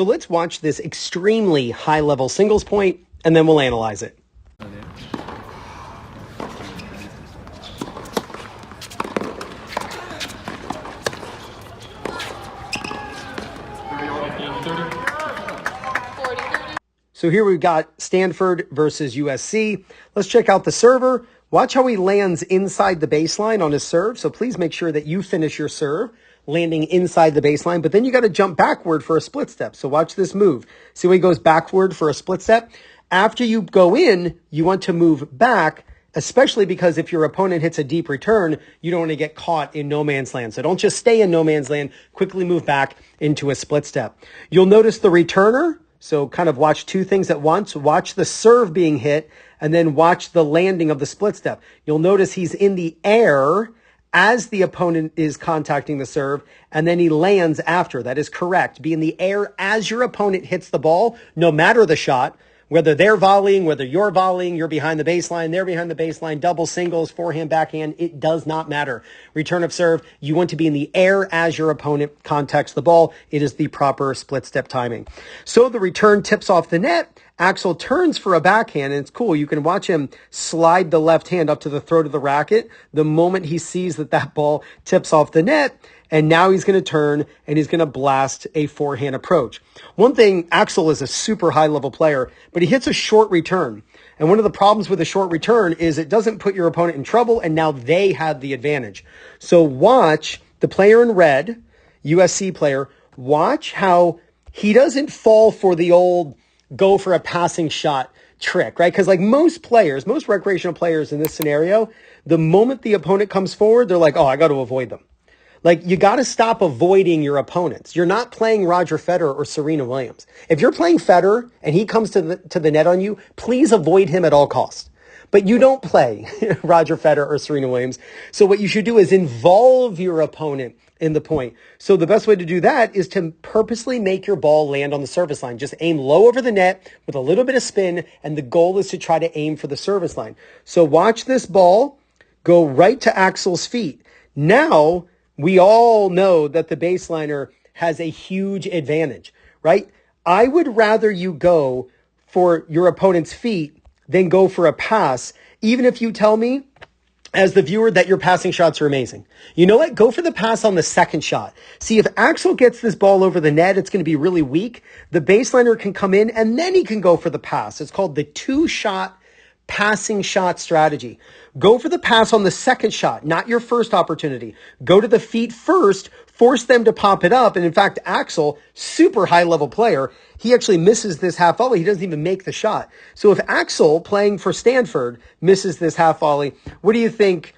So let's watch this extremely high-level singles point, and then we'll analyze it. So here we've got Stanford versus USC. Let's check out the server. Watch how he lands inside the baseline on his serve. So please make sure that you finish your serve landing inside the baseline, but then you got to jump backward for a split step. So watch this move. See when he goes backward for a split step? After you go in, you want to move back, especially because if your opponent hits a deep return, you don't want to get caught in no man's land. So don't just stay in no man's land, quickly move back into a split step. You'll notice the returner. So kind of watch two things at once. Watch the serve being hit and then watch the landing of the split step. You'll notice he's in the air as the opponent is contacting the serve, and then he lands after. That is correct. Be in the air as your opponent hits the ball, no matter the shot. Whether they're volleying, whether you're volleying, you're behind the baseline, they're behind the baseline, double, singles, forehand, backhand, it does not matter. Return of serve, you want to be in the air as your opponent contacts the ball. It is the proper split step timing. So the return tips off the net. Axel turns for a backhand, and it's cool. You can watch him slide the left hand up to the throat of the racket the moment he sees that ball tips off the net. And now he's going to turn and he's going to blast a forehand approach. One thing, Axel is a super high level player, but he hits a short return. And one of the problems with a short return is it doesn't put your opponent in trouble, and now they have the advantage. So watch the player in red, USC player, watch how he doesn't fall for the old go for a passing shot trick, right? Because like most players, most recreational players in this scenario, the moment the opponent comes forward, they're like, oh, I got to avoid them. Like, you got to stop avoiding your opponents. You're not playing Roger Federer or Serena Williams. If you're playing Federer and he comes to the net on you, please avoid him at all costs. But you don't play Roger Federer or Serena Williams. So what you should do is involve your opponent in the point. So the best way to do that is to purposely make your ball land on the service line. Just aim low over the net with a little bit of spin, and the goal is to try to aim for the service line. So watch this ball go right to Axel's feet. Now, we all know that the baseliner has a huge advantage, right? I would rather you go for your opponent's feet than go for a pass, even if you tell me as the viewer that your passing shots are amazing. You know what? Go for the pass on the second shot. See, if Axel gets this ball over the net, it's going to be really weak. The baseliner can come in and then he can go for the pass. It's called the two-shot passing shot strategy. Go for the pass on the second shot, not your first opportunity. Go to the feet first, force them to pop it up. And in fact, Axel, super high level player, he actually misses this half volley. He doesn't even make the shot. So if Axel, playing for Stanford, misses this half volley, what do you think,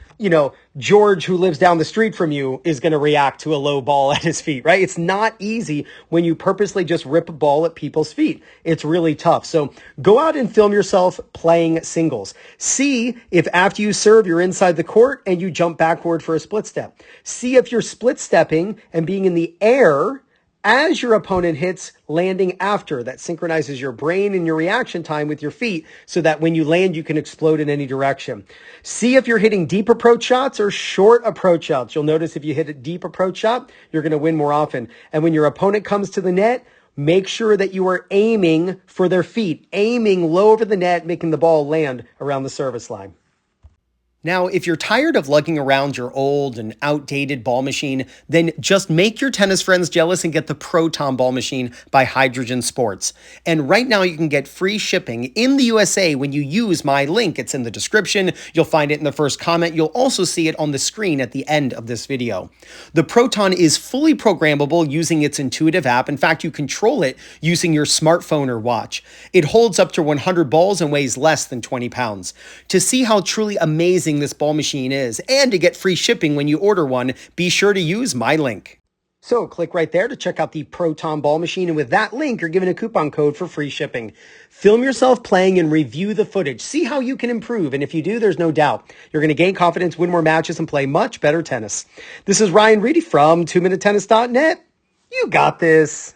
George, who lives down the street from you, is going to react to a low ball at his feet, right? It's not easy when you purposely just rip a ball at people's feet. It's really tough. So go out and film yourself playing singles. See if after you serve, you're inside the court and you jump backward for a split step. See if you're split stepping and being in the air as your opponent hits, landing after. That synchronizes your brain and your reaction time with your feet so that when you land, you can explode in any direction. See if you're hitting deep approach shots or short approach shots. You'll notice if you hit a deep approach shot, you're going to win more often. And when your opponent comes to the net, make sure that you are aiming for their feet, aiming low over the net, making the ball land around the service line. Now, if you're tired of lugging around your old and outdated ball machine, then just make your tennis friends jealous and get the Proton ball machine by Hydrogen Sports. And right now you can get free shipping in the USA when you use my link. It's in the description. You'll find it in the first comment. You'll also see it on the screen at the end of this video. The Proton is fully programmable using its intuitive app. In fact, you control it using your smartphone or watch. It holds up to 100 balls and weighs less than 20 pounds. To see how truly amazing this ball machine is, and to get free shipping when you order one, be sure to use my link. So click right there to check out the Proton ball machine, and with that link, you're given a coupon code for free shipping. Film yourself playing and review the footage. See how you can improve, and if you do, there's no doubt you're going to gain confidence, win more matches, and play much better tennis. This is Ryan Reedy from 2minutetennis.net. You got this.